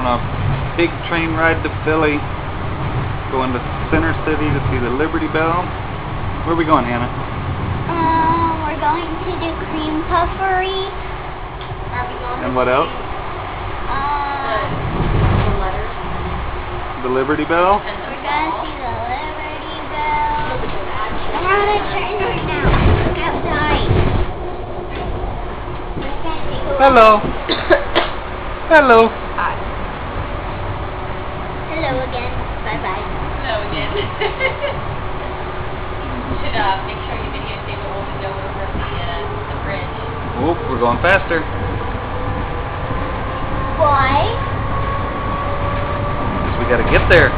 on a big train ride to Philly. Going to Center City to see the Liberty Bell. Where are we going, Hannah? We're going to do cream puffery. And what else? The Liberty Bell? We're going to see the Liberty Bell. We're on a train right now. Look outside. Hello. Hello. Hi. Hello again. Bye-bye. Hello again. You should make sure you videotape it when we go over the bridge. Whoop, we're going faster. Why? Because we gotta get there.